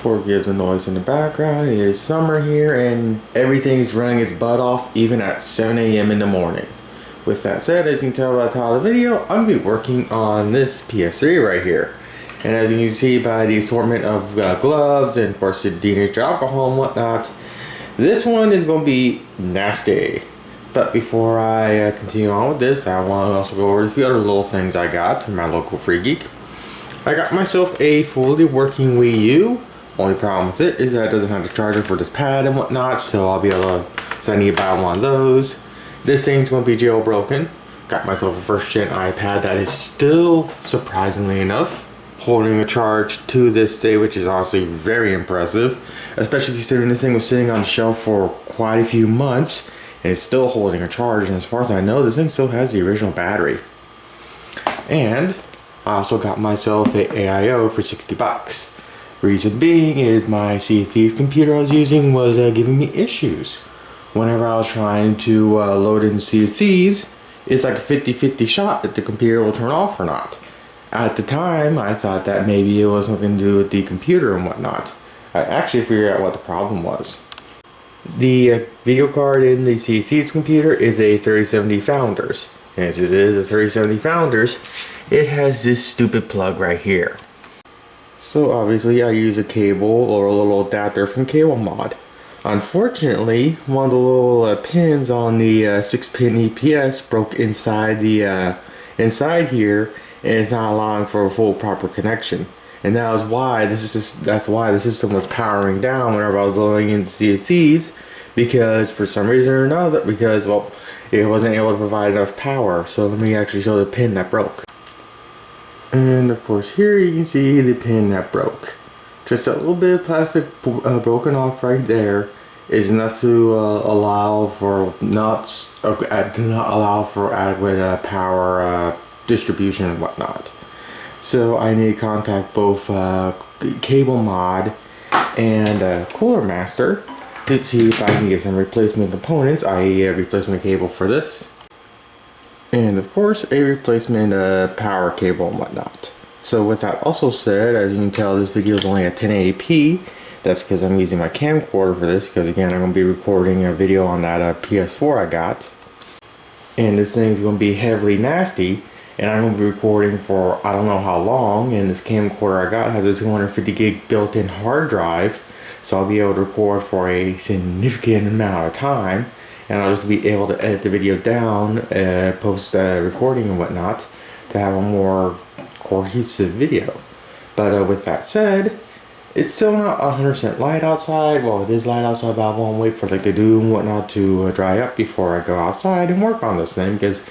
Forgive the noise in the background. It is summer here and everything's running its butt off even at 7 a.m. in the morning. With that said, as you can tell by the title of the video, I'm going to be working on this PS3 right here. And as you can see by the assortment of gloves and of course the denatured alcohol and whatnot, this one is going to be nasty. But before I continue on with this, I want to also go over a few other little things I got from my local Free Geek. I got myself a fully working Wii U. Only problem with it is that it doesn't have the charger for this pad and whatnot, so I'll be able to, so I need to buy one of those. This thing's going to be jailbroken. Got myself a first gen iPad that is still, surprisingly enough, holding a charge to this day, which is honestly very impressive, especially considering this thing was sitting on the shelf for quite a few months and it's still holding a charge, and as far as I know, this thing still has the original battery. And I also got myself a AIO for 60 bucks. Reason being is my Sea of Thieves computer I was using was giving me issues. Whenever I was trying to load in Sea of Thieves, it's like a 50-50 shot that the computer will turn off or not. At the time, I thought that maybe it was something to do with the computer and whatnot. I actually figured out what the problem was. The video card in the Sea of Thieves computer is a 3070 Founders. And as it is a 3070 Founders, it has this stupid plug right here. So obviously I use a cable or a little adapter from Cable Mod. Unfortunately, one of the little pins on the 6-pin EPS broke inside the inside here, and it's not allowing for a full proper connection. And that was why that's why the system was powering down whenever I was loading into Sea of Thieves, because for some reason or another, because well, it wasn't able to provide enough power. So let me actually show the pin that broke. And of course here you can see the pin that broke. Just a little bit of plastic broken off right there is enough to allow for do not allow for adequate power distribution and whatnot. So I need to contact both Cable Mod and Cooler Master to see if I can get some replacement components, i.e. a replacement cable for this. And of course a replacement power cable and whatnot. So with that also said, as you can tell, this video is only at 1080p. That's because I'm using my camcorder for this, because again I'm going to be recording a video on that PS4 I got. And this thing's going to be heavily nasty, and I'm going to be recording for I don't know how long, and this camcorder I got has a 250 gig built-in hard drive, so I'll be able to record for a significant amount of time. And I'll just be able to edit the video down, post recording and whatnot, to have a more cohesive video. But with that said, it's still not 100% light outside. Well, it is light outside, but I won't wait for like the dew and whatnot to dry up before I go outside and work on this thing, because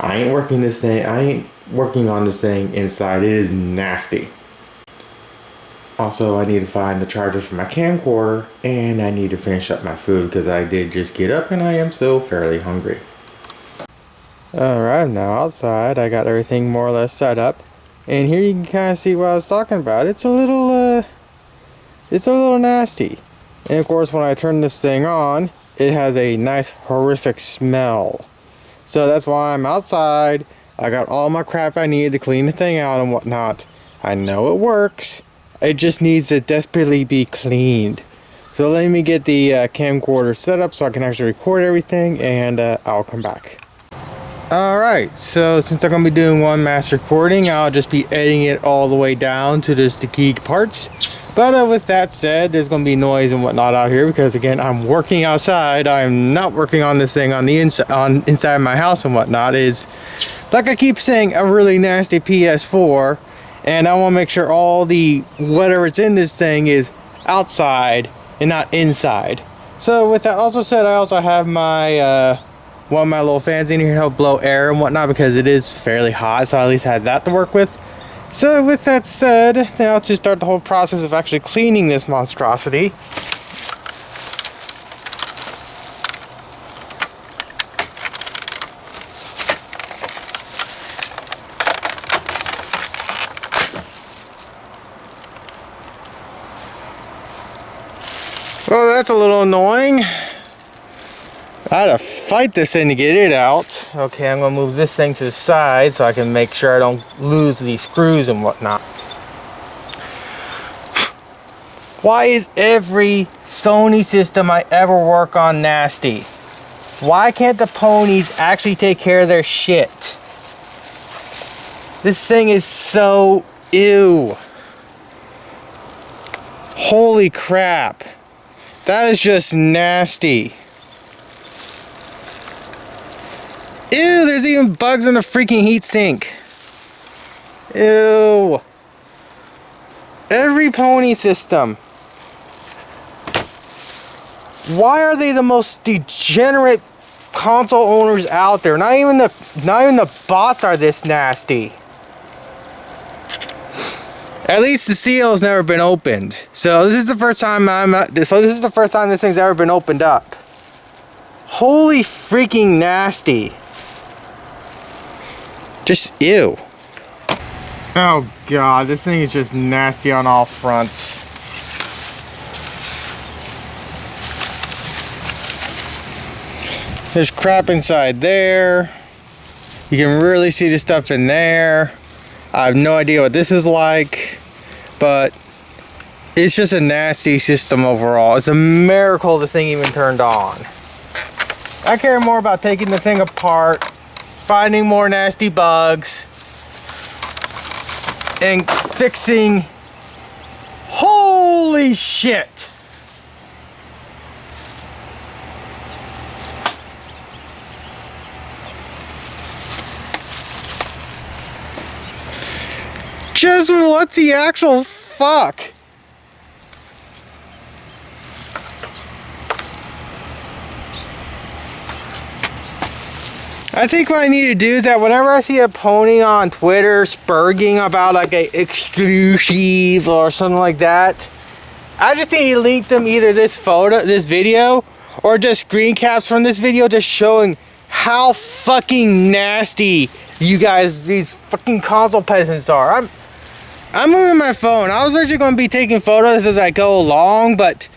I ain't working on this thing inside. It is nasty. Also, I need to find the charger for my camcorder, and I need to finish up my food because I did just get up and I am still fairly hungry. Alright, now outside I got everything more or less set up, and here you can kind of see what I was talking about. It's a little nasty. And of course when I turn this thing on, it has a nice horrific smell. So that's why I'm outside. I got all my crap I need to clean the thing out and whatnot. I know it works. It just needs to desperately be cleaned. So let me get the camcorder set up so I can actually record everything, and I'll come back. Alright, so since I'm going to be doing one mass recording, I'll just be editing it all the way down to just the key parts. But with that said, there's going to be noise and whatnot out here because again, I'm working outside. I'm not working on this thing on the inside my house and whatnot. It's, like I keep saying, a really nasty PS4. And I want to make sure all the whatever's in this thing is outside and not inside. So with that also said, I also have my one of my little fans in here to help blow air and whatnot because it is fairly hot. So I at least had that to work with. So with that said, now let's just start the whole process of actually cleaning this monstrosity. Well, that's a little annoying. I had to fight this thing to get it out. Okay, I'm going to move this thing to the side so I can make sure I don't lose these screws and whatnot. Why is every Sony system I ever work on nasty? Why can't the ponies actually take care of their shit? This thing is so ew. Holy crap. That is just nasty. Ew, there's even bugs in the freaking heatsink. Ew. Every pony system. Why are they the most degenerate console owners out there? Not even the bots are this nasty. At least the seal has never been opened. So this is the first time this is the first time this thing's ever been opened up. Holy freaking nasty. Just ew. Oh god, this thing is just nasty on all fronts. There's crap inside there. You can really see the stuff in there. I have no idea what this is like, but it's just a nasty system overall. It's a miracle this thing even turned on. I care more about taking the thing apart, finding more nasty bugs, and fixing. Holy shit! Just what the actual fuck? I think what I need to do is that whenever I see a pony on Twitter spurging about like a exclusive or something like that, I just need to link them either this video, or just screen caps from this video just showing how fucking nasty you guys, these fucking console peasants are. I'm moving my phone. I was originally going to be taking photos as I go along, but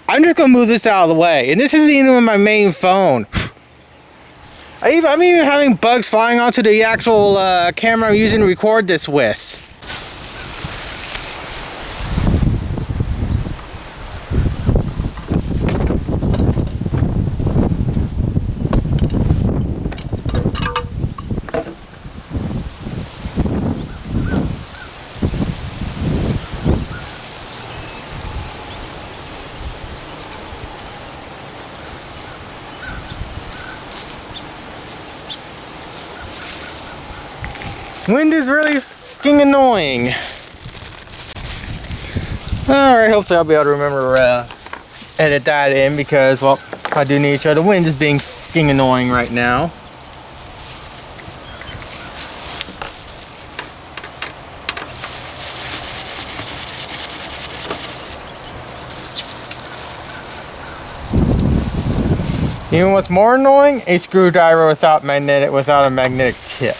I'm just going to move this out of the way. And this isn't even my main phone. I'm even having bugs flying onto the actual camera I'm using to record this with. Wind is really fucking annoying. Alright, hopefully I'll be able to remember edit that in, because, well, I do need to show the wind is being fucking annoying right now. You know what's more annoying? A screwdriver without a magnetic tip.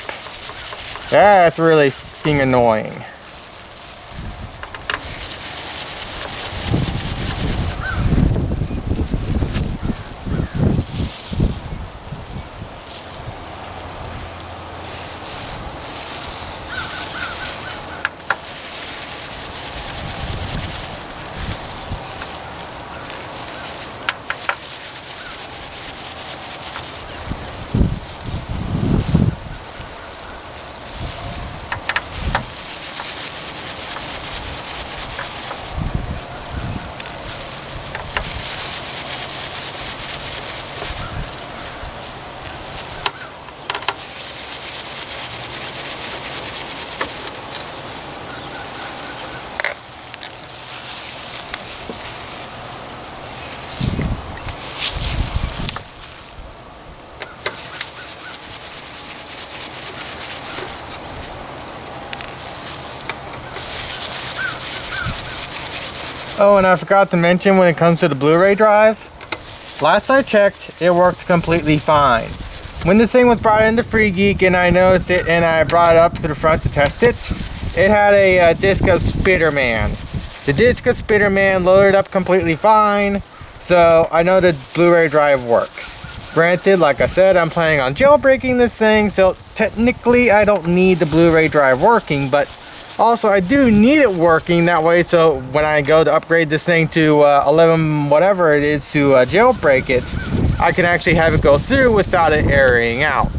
That's really fucking annoying. Oh, and I forgot to mention, when it comes to the Blu-ray drive, last I checked, it worked completely fine. When this thing was brought into Free Geek and I noticed it and I brought it up to the front to test it, it had a disc of Spider-Man. The disc of Spider-Man loaded up completely fine, so I know the Blu-ray drive works. Granted, like I said, I'm planning on jailbreaking this thing, so technically I don't need the Blu-ray drive working, but Also, I do need it working that way, so when I go to upgrade this thing to 11 whatever it is to jailbreak it, I can actually have it go through without it airing out.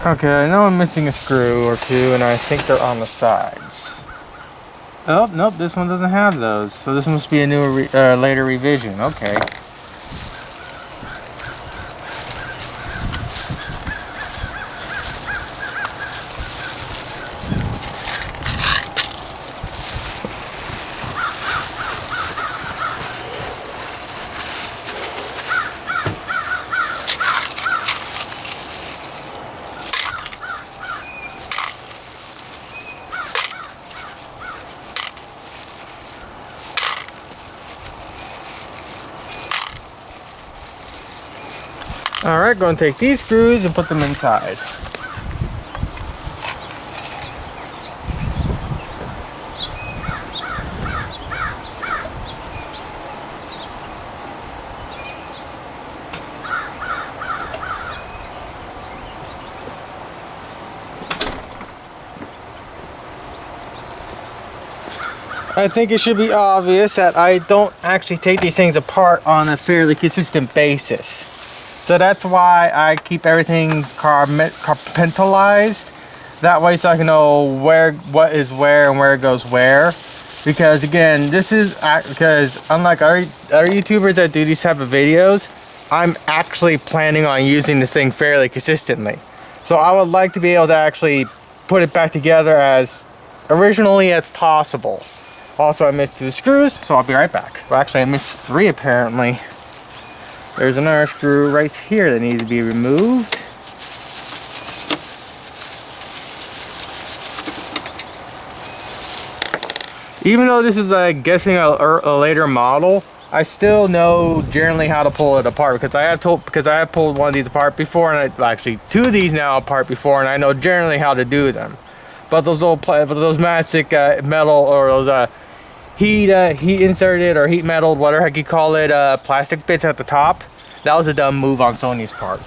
Okay, I know I'm missing a screw or two, and I think they're on the sides. Oh, nope, this one doesn't have those. So this must be a new later revision. Okay. Alright, going to take these screws and put them inside. I think it should be obvious that I don't actually take these things apart on a fairly consistent basis. So that's why I keep everything compartmentalized. That way so I can know what is where and where it goes where. Because again, this is because unlike other YouTubers that do these type of videos, I'm actually planning on using this thing fairly consistently. So I would like to be able to actually put it back together as originally as possible. Also, I missed 2 screws, so I'll be right back. Well, actually, I missed 3 apparently. There's another screw right here that needs to be removed. Even though this is, I'm guessing, a later model, I still know generally how to pull it apart because I have pulled one of these apart before, and actually 2 of these now apart before, and I know generally how to do them. But those magic metal or those heat inserted or heat metaled, whatever heck you call it, plastic bits at the top. That was a dumb move on Sony's part.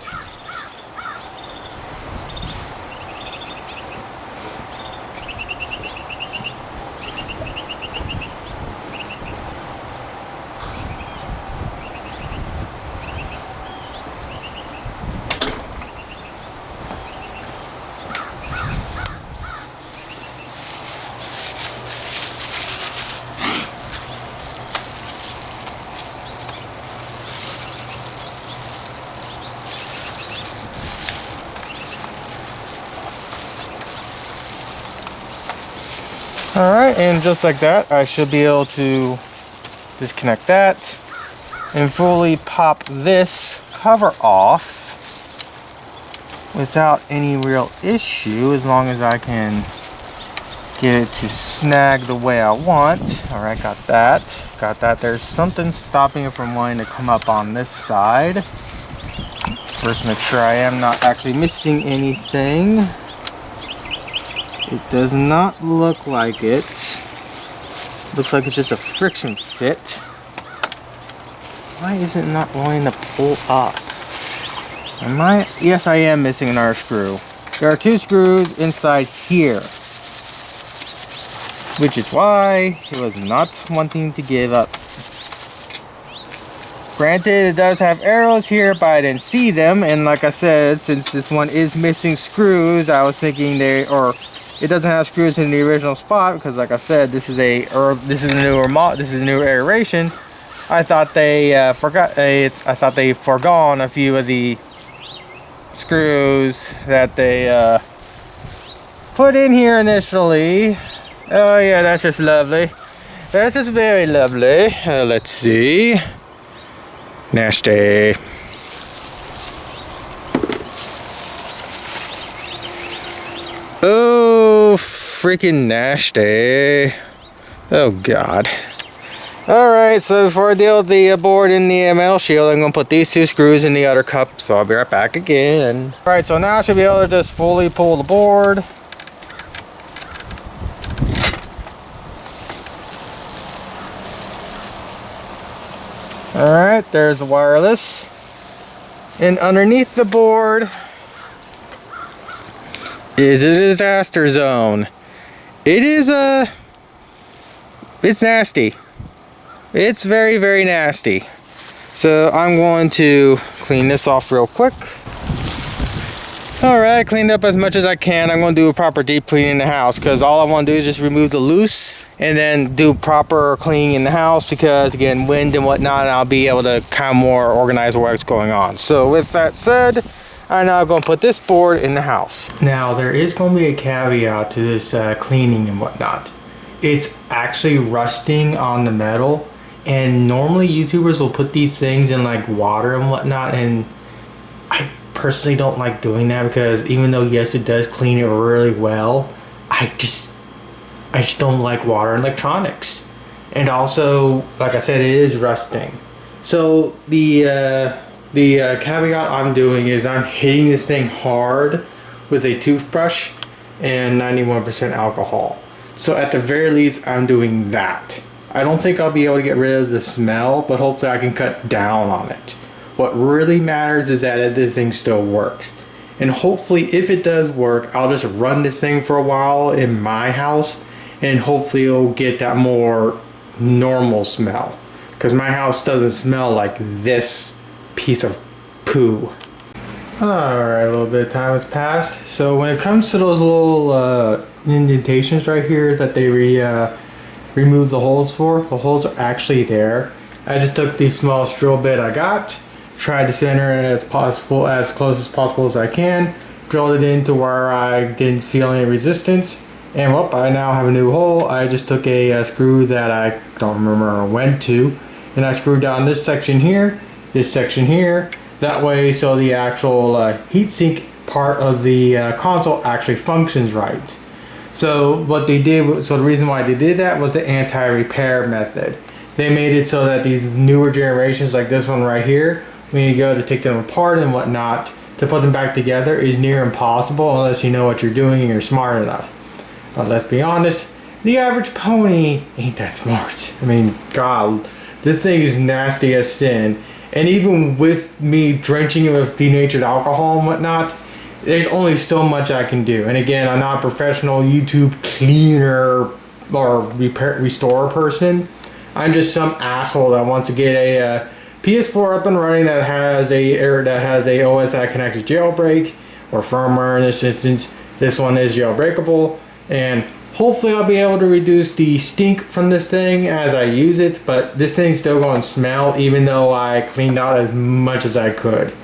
Alright, and just like that, I should be able to disconnect that and fully pop this cover off without any real issue, as long as I can get it to snag the way I want. Alright, got that. There's something stopping it from wanting to come up on this side. First, make sure I am not actually missing anything. It does not look like it. Looks like it's just a friction fit. Why is it not wanting to pull up? Yes, I am missing another screw. there are 2 screws inside here, which is why he was not wanting to give up. Granted, it does have arrows here, but I didn't see them, and like I said, since this one is missing screws, I was thinking it doesn't have screws in the original spot, because like I said, this is a newer iteration. I thought they forgone a few of the screws that they put in here initially. Oh yeah, that's just lovely. That's just very lovely. Let's see. Nasty. Oh, freaking nasty. Oh god. Alright, so before I deal with the board in the metal shield, I'm going to put these 2 screws in the other cup, so I'll be right back again. Alright, so now I should be able to just fully pull the board. Alright, there's the wireless. And underneath the board is a disaster zone. It's nasty. It's very, very nasty. So I'm going to clean this off real quick. Alright, cleaned up as much as I can. I'm going to do a proper deep cleaning in the house, because all I want to do is just remove the loose and then do proper cleaning in the house, because again, wind and whatnot, and I'll be able to kind of more organize what's going on. So with that said, I'm now going to put this board in the house. Now there is going to be a caveat to this cleaning and whatnot. It's actually rusting on the metal, and normally YouTubers will put these things in like water and whatnot, and I personally don't like doing that, because even though yes it does clean it really well, I just don't like water and electronics. And also, like I said, it is rusting. So the caveat I'm doing is I'm hitting this thing hard with a toothbrush and 91% alcohol. So at the very least, I'm doing that. I don't think I'll be able to get rid of the smell, but hopefully I can cut down on it. What really matters is that this thing still works. And hopefully, if it does work, I'll just run this thing for a while in my house, and hopefully it'll get that more normal smell. Because my house doesn't smell like this piece of poo. Alright, a little bit of time has passed. So when it comes to those little indentations right here that they remove the holes for, the holes are actually there. I just took the smallest drill bit I got, tried to center it as close as possible as I can, drilled it into where I didn't feel any resistance, and whoop, I now have a new hole. I just took a screw that I don't remember when to, and I screwed down this section here, that way so the actual heatsink part of the console actually functions right. So what they did, so the reason why they did that was the anti-repair method. They made it so that these newer generations like this one right here, when you go to take them apart and whatnot, to put them back together is near impossible unless you know what you're doing and you're smart enough. But let's be honest, the average pony ain't that smart. I mean, God, this thing is nasty as sin. And even with me drenching it with denatured alcohol and whatnot, there's only so much I can do. And again, I'm not a professional YouTube cleaner or restore person. I'm just some asshole that wants to get a PS4 up and running that has a OS that connects to jailbreak or firmware in this instance. This one is jailbreakable, and hopefully I'll be able to reduce the stink from this thing as I use it, but this thing's still going to smell even though I cleaned out as much as I could.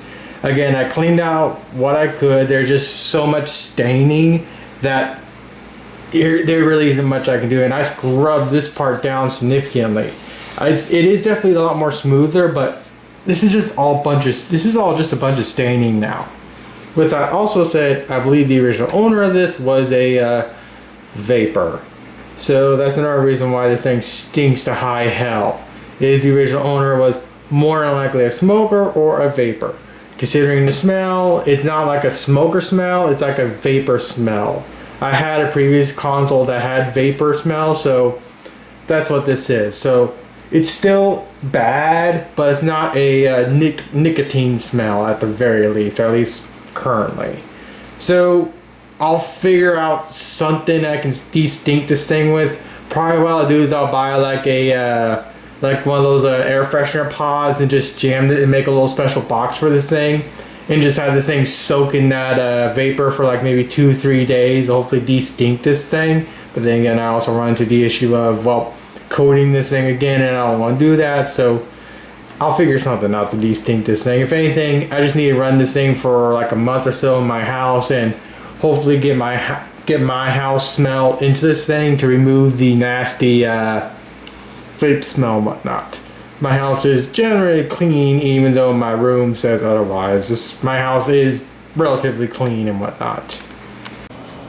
Again, I cleaned out what I could. There's just so much staining that there really isn't much I can do, and I scrubbed this part down significantly. It is definitely a lot more smoother, but this is just all just a bunch of staining now. With that also said, I believe the original owner of this was a vapor. So that's another reason why this thing stinks to high hell. Is the original owner was more than likely a smoker or a vapor. Considering the smell, it's not like a smoker smell, it's like a vapor smell. I had a previous console that had vapor smell, so that's what this is. So it's still bad, but it's not a nicotine smell at the very least, or at least currently. So I'll figure out something I can de-stink this thing with. Probably what I'll do is I'll buy like a like one of those air freshener pods and just jam it and make a little special box for this thing, and just have this thing soak in that vapor for like maybe 2-3 days. Hopefully de-stink this thing. But then again, I also run into the issue of, well, coating this thing again, and I don't want to do that. So I'll figure something out to de-stink this thing. If anything, I just need to run this thing for like a month or so in my house, and hopefully get my house smell into this thing to remove the nasty vape smell and whatnot. My house is generally clean, even though my room says otherwise. My house is relatively clean and whatnot.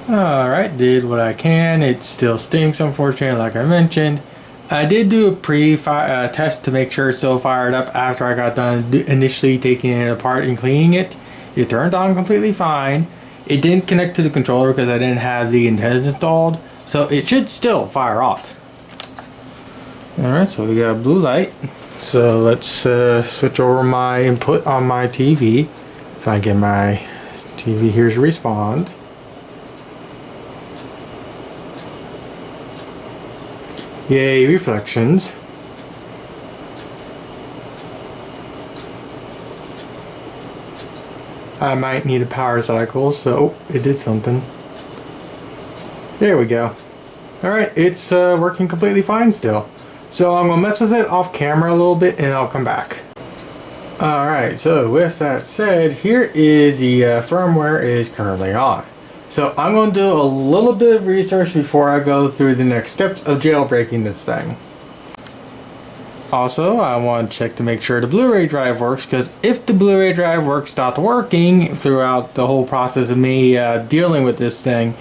Alright, did what I can. It still stinks, unfortunately, like I mentioned. I did do a test to make sure it's still fired up after I got done initially taking it apart and cleaning it. It turned on completely fine. It didn't connect to the controller because I didn't have the antennas installed, so it should still fire up. Alright, so we got a blue light. So let's switch over my input on my TV. If I get my TV here to respond. Yay, reflections. I might need a power cycle, so it did something. There we go. Alright, it's working completely fine still. So I'm going to mess with it off camera a little bit and I'll come back. Alright, so with that said, here is the firmware is currently on. So I'm going to do a little bit of research before I go through the next steps of jailbreaking this thing. Also, I want to check to make sure the Blu-ray drive works, because if the Blu-ray drive stopped working throughout the whole process of me dealing with this thing,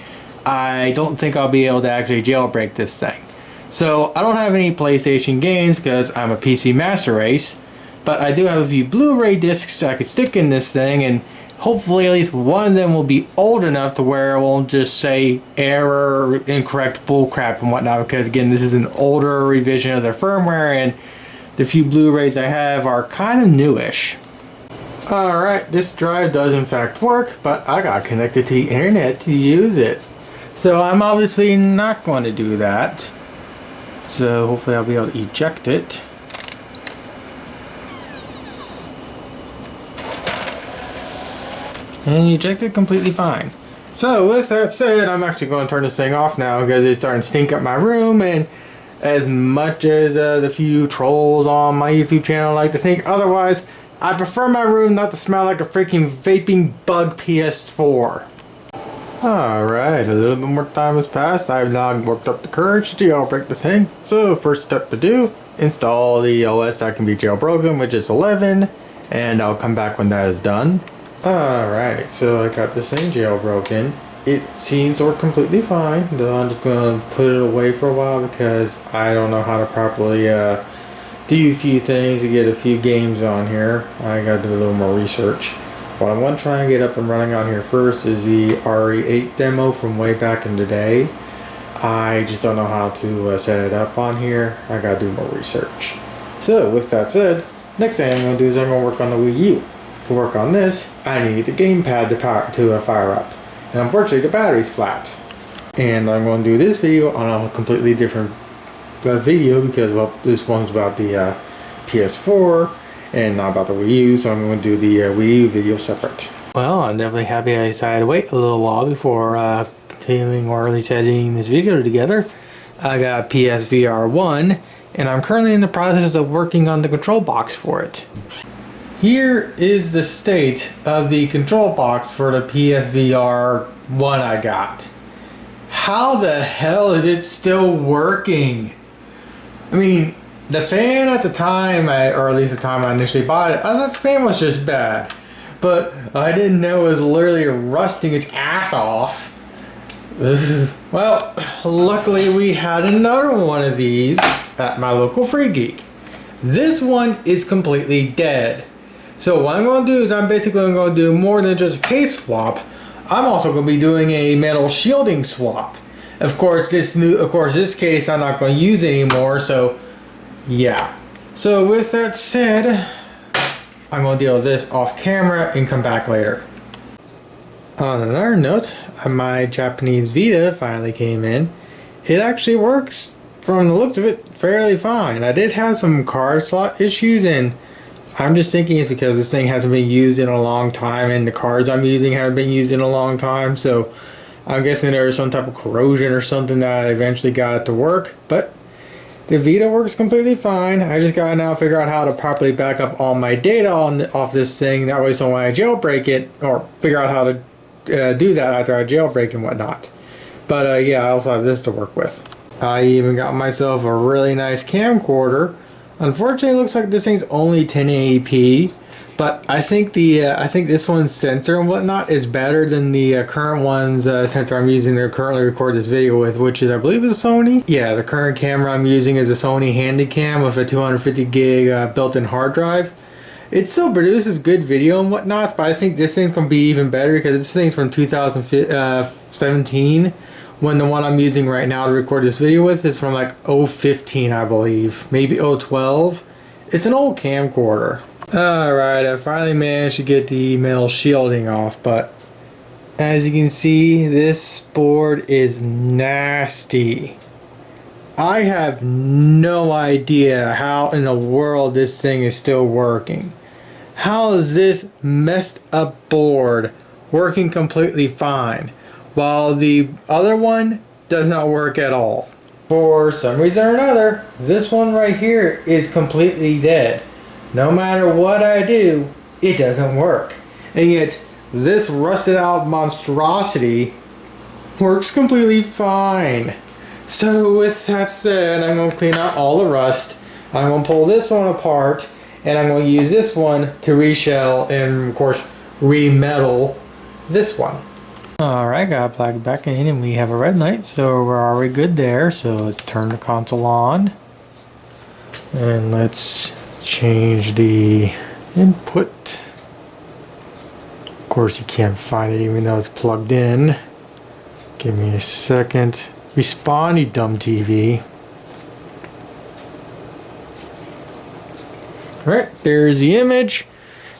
I don't think I'll be able to actually jailbreak this thing. So I don't have any PlayStation games because I'm a PC master race, but I do have a few Blu-ray discs I could stick in this thing, and hopefully at least one of them will be old enough to where it won't just say error, incorrect bullcrap and whatnot, because again, this is an older revision of their firmware and the few Blu-rays I have are kind of newish. Alright, this drive does in fact work, but I got connected to the internet to use it. So I'm obviously not going to do that. So hopefully I'll be able to eject it. And ejected completely fine. So with that said, I'm actually going to turn this thing off now because it's starting to stink up my room, and as much as the few trolls on my YouTube channel like to think otherwise, I prefer my room not to smell like a freaking vaping bug PS4. Alright, a little bit more time has passed. I've now worked up the courage to jailbreak the thing. So first step to do, install the OS that can be jailbroken, which is 11, and I'll come back when that is done. Alright, so I got this thing jailbroken. It seems to work completely fine, though I'm just going to put it away for a while because I don't know how to properly do a few things to get a few games on here. I got to do a little more research. What I want to try and get up and running on here first is the RE8 demo from way back in the day. I just don't know how to set it up on here. I got to do more research. So with that said, next thing I'm going to do is I'm going to work on the Wii U. To work on this, I need the gamepad to fire up. And unfortunately the battery's flat. And I'm going to do this video on a completely different video because, well, this one's about the PS4 and not about the Wii U, so I'm going to do the Wii U video separate. Well, I'm definitely happy I decided to wait a little while before continuing or at least editing this video together. I got PSVR 1 and I'm currently in the process of working on the control box for it. Here is the state of the control box for the PSVR 1 I got. How the hell is it still working? I mean, the fan at the time, or at least the time I initially bought it, I thought the fan was just bad. But I didn't know it was literally rusting its ass off. Well, luckily we had another one of these at my local Free Geek. This one is completely dead. So what I'm going to do is I'm basically going to do more than just a case swap. I'm also going to be doing a metal shielding swap. Of course, this case I'm not going to use anymore. So yeah. So with that said, I'm going to deal with this off camera and come back later. On another note, my Japanese Vita finally came in. It actually works, from the looks of it, fairly fine. I did have some card slot issues, and I'm just thinking it's because this thing hasn't been used in a long time, and the cards I'm using haven't been used in a long time, so I'm guessing there was some type of corrosion or something that I eventually got it to work. But the Vita works completely fine. I just gotta now figure out how to properly back up all my data off this thing. That way, so when I jailbreak it, or figure out how to do that after I jailbreak and whatnot. But yeah, I also have this to work with. I even got myself a really nice camcorder. Unfortunately, it looks like this thing's only 1080p. But I think this one's sensor and whatnot is better than the current one's sensor I'm using to currently record this video with, which is, I believe, is a Sony. Yeah, the current camera I'm using is a Sony Handycam with a 250 gig built-in hard drive. It still produces good video and whatnot, but I think this thing's gonna be even better because this thing's from 2017, when the one I'm using right now to record this video with is from like 015, I believe, maybe 012. It's an old camcorder. Alright, I finally managed to get the metal shielding off, but as you can see, this board is nasty. I have no idea how in the world this thing is still working. How is this messed up board working completely fine, while the other one does not work at all? For some reason or another, this one right here is completely dead. No matter what I do, it doesn't work. And yet, this rusted out monstrosity works completely fine. So with that said, I'm going to clean out all the rust. I'm going to pull this one apart, and I'm going to use this one to reshell and, of course, re-metal this one. Alright, got to plug it back in, and we have a red light, so we're already good there. So let's turn the console on. And let's change the input. Of course, you can't find it even though it's plugged in. Give me a second. Respond, you dumb TV. Alright, there's the image.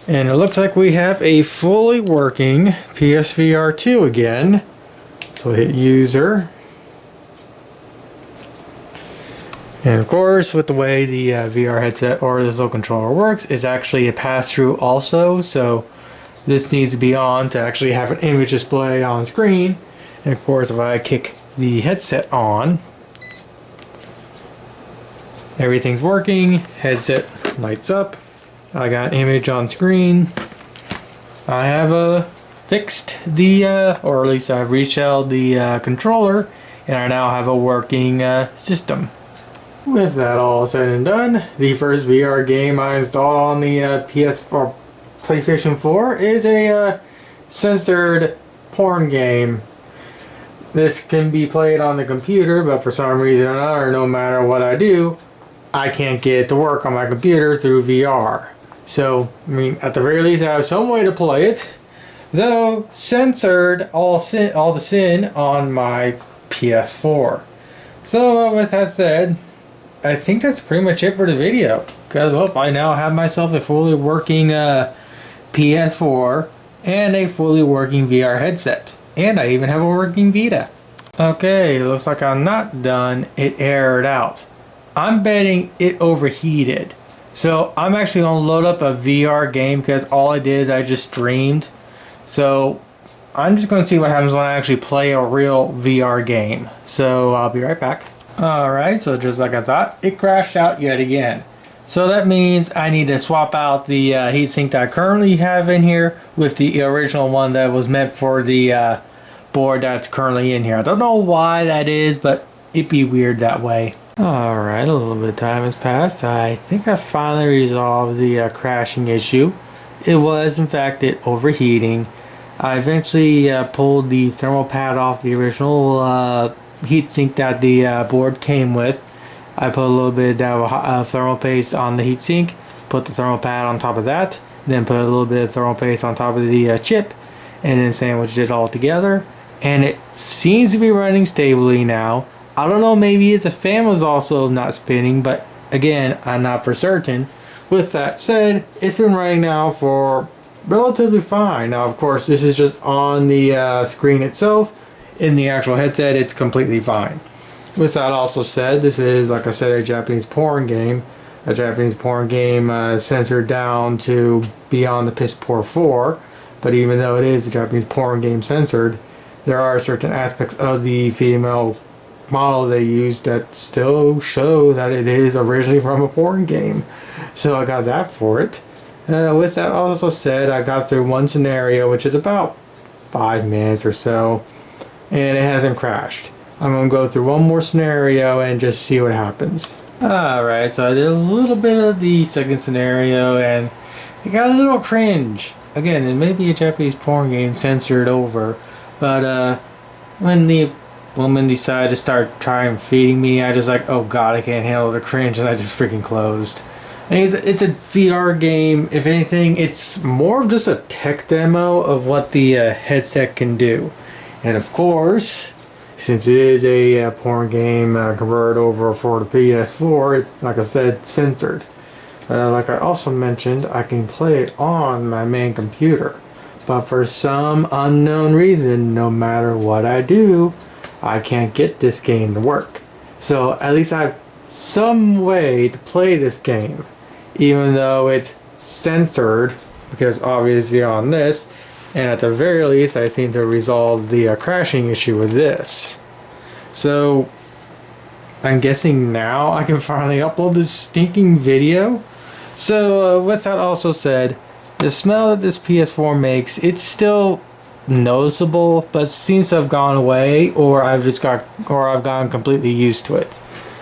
And it looks like we have a fully working PSVR 2 again. So hit user. And of course, with the way the VR headset or the little controller works, it's actually a pass-through also. So this needs to be on to actually have an image display on screen. And of course, if I kick the headset on, everything's working. Headset lights up. I got an image on screen. I have fixed the, or at least I've reshelled the controller, and I now have a working system. With that all said and done, the first VR game I installed on the PS4 PlayStation 4 is a censored porn game. This can be played on the computer, but for some reason or another, no matter what I do, I can't get it to work on my computer through VR. So, I mean, at the very least, I have some way to play it, though censored all the sin on my PS4. So, with that said, I think that's pretty much it for the video. Because, well, I now have myself a fully working PS4 and a fully working VR headset. And I even have a working Vita. Okay, looks like I'm not done. It aired out. I'm betting it overheated. So I'm actually going to load up a VR game because all I did is I just streamed. So I'm just going to see what happens when I actually play a real VR game. So I'll be right back. Alright, so just like I thought, it crashed out yet again. So that means I need to swap out the heatsink that I currently have in here with the original one that was meant for the board that's currently in here. I don't know why that is, but it'd be weird that way. Alright, a little bit of time has passed. I think I finally resolved the crashing issue. It was, in fact, it overheating. I eventually pulled the thermal pad off the original heatsink that the board came with. I put a little bit of thermal paste on the heatsink, put the thermal pad on top of that, then put a little bit of thermal paste on top of the chip, and then sandwiched it all together. And it seems to be running stably now. I don't know, maybe the fan was also not spinning, but again, I'm not for certain. With that said, it's been running now for relatively fine. Now, of course, this is just on the screen itself. In the actual headset, it's completely fine. With that also said, this is, like I said, a Japanese porn game. A Japanese porn game censored down to be on the PS4. But even though it is a Japanese porn game censored, there are certain aspects of the female model they used that still show that it is originally from a porn game. So I got that for it. With that also said, I got through one scenario, which is about 5 minutes or so, and it hasn't crashed. I'm going to go through one more scenario and just see what happens. Alright, so I did a little bit of the second scenario and it got a little cringe. Again, it may be a Japanese porn game censored over, but when the woman decided to start trying feeding me, I just like, oh god, I can't handle the cringe, and I just freaking closed. And it's a VR game. If anything, it's more of just a tech demo of what the headset can do. And of course, since it is a porn game converted over for the PS4, it's, like I said, censored. Like I also mentioned, I can play it on my main computer. But for some unknown reason, no matter what I do, I can't get this game to work. So at least I have some way to play this game, even though it's censored, because obviously on this, and at the very least I seem to resolve the crashing issue with this. So I'm guessing now I can finally upload this stinking video. So with that also said, the smell that this PS4 makes, it's still noticeable, but seems to have gone away, or I've gotten completely used to it.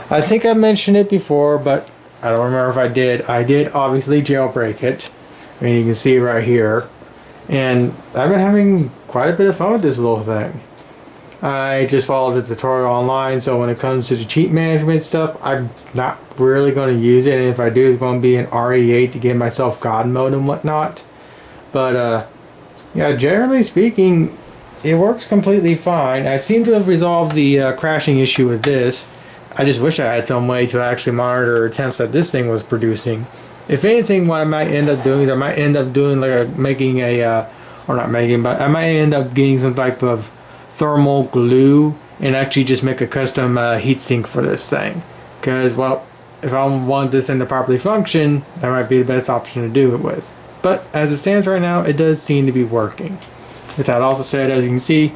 I think I mentioned it before, but I don't remember if I did. I did obviously jailbreak it. I mean, you can see right here. And I've been having quite a bit of fun with this little thing. I just followed a tutorial online, so when it comes to the cheat management stuff, I'm not really going to use it, and if I do, it's going to be an RE8 to get myself God mode and whatnot. But yeah, generally speaking, it works completely fine. I seem to have resolved the crashing issue with this. I just wish I had some way to actually monitor attempts that this thing was producing. If anything, what I might end up doing is I might end up doing like I might end up getting some type of thermal glue and actually just make a custom heatsink for this thing. Because, well, if I want this thing to properly function, that might be the best option to do it with. But as it stands right now, it does seem to be working. With that also said, as you can see,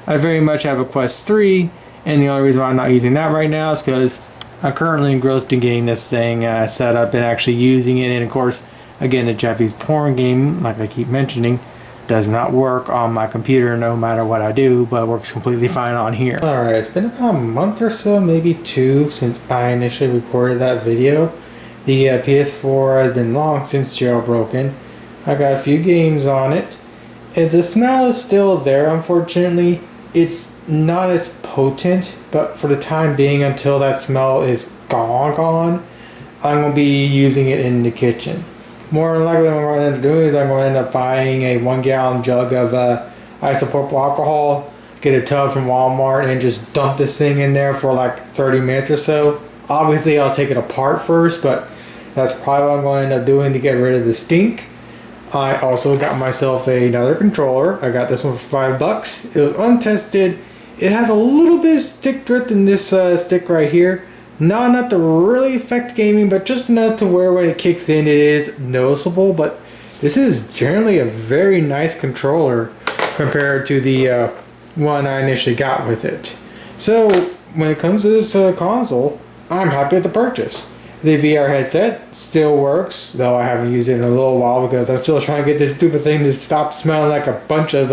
I very much have a Quest 3, and the only reason why I'm not using that right now is because I'm currently engrossed in getting this thing set up and actually using it. And of course, again, the Japanese porn game, like I keep mentioning, does not work on my computer no matter what I do, but it works completely fine on here. Alright, it's been about a month or so, maybe 2, since I initially recorded that video. The PS4 has been long since jailbroken. I got a few games on it. The smell is still there, unfortunately. It's not as potent, but for the time being, until that smell is gone, I'm going to be using it in the kitchen. More than likely, what I'm going to end up doing is I'm going to end up buying a 1-gallon jug of isopropyl alcohol, get a tub from Walmart, and just dump this thing in there for like 30 minutes or so. Obviously, I'll take it apart first, but that's probably what I'm going to end up doing to get rid of the stink. I also got myself another controller. I got this one for $5. It was untested. It has a little bit of stick drift in this stick right here. Not enough to really affect gaming, but just enough to where when it kicks in, it is noticeable. But this is generally a very nice controller compared to the one I initially got with it. So when it comes to this console, I'm happy with the purchase. The VR headset still works, though I haven't used it in a little while because I'm still trying to get this stupid thing to stop smelling like a bunch of,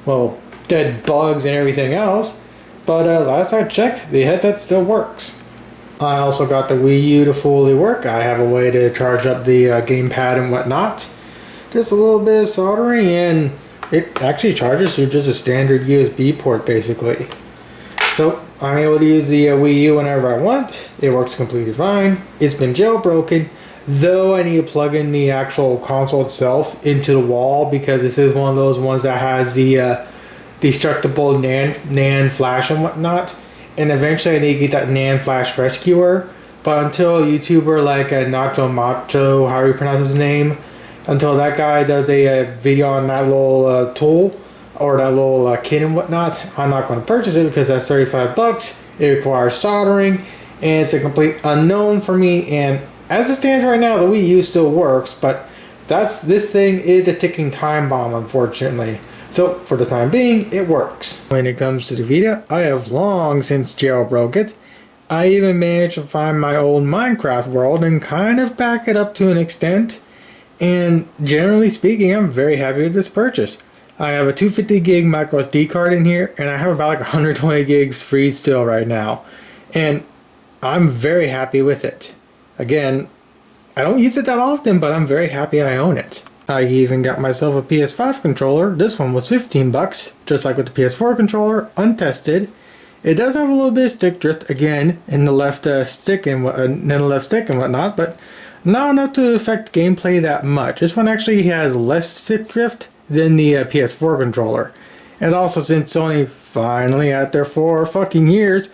well, dead bugs and everything else. But last I checked, the headset still works. I also got the Wii U to fully work. I have a way to charge up the gamepad and whatnot. Just a little bit of soldering, and it actually charges through just a standard USB port, basically. So I'm able to use the Wii U whenever I want. It works completely fine. It's been jailbroken, though I need to plug in the actual console itself into the wall because this is one of those ones that has the destructible NAND flash and whatnot. And eventually I need to get that NAND flash rescuer. But until a YouTuber like Nacho Macho, however you pronounce his name, until that guy does a video on that little tool or that little kit and whatnot. I'm not going to purchase it because that's 35 bucks. It requires soldering and it's a complete unknown for me. And as it stands right now, the Wii U still works, but this thing is a ticking time bomb, unfortunately. So for the time being, it works. When it comes to the Vita, I have long since jailbroke it. I even managed to find my old Minecraft world and kind of back it up to an extent. And generally speaking, I'm very happy with this purchase. I have a 250 gig micro SD card in here, and I have about like 120 gigs free still right now. And I'm very happy with it. Again, I don't use it that often, but I'm very happy I own it. I even got myself a PS5 controller. This one was 15 bucks, just like with the PS4 controller, untested. It does have a little bit of stick drift again in the left stick and whatnot, but not enough to affect gameplay that much. This one actually has less stick drift than the PS4 controller. And also, since Sony finally, after 4 fucking years,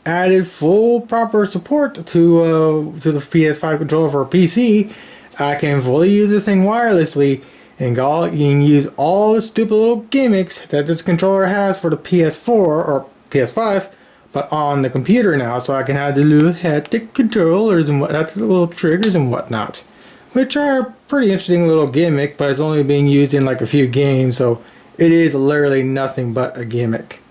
added full proper support to the PS5 controller for PC, I can fully use this thing wirelessly and use all the stupid little gimmicks that this controller has for the PS4 or PS5, but on the computer now, so I can have the little haptic controllers and whatnot, the little triggers and whatnot, which are a pretty interesting little gimmick, but it's only being used in like a few games, so it is literally nothing but a gimmick.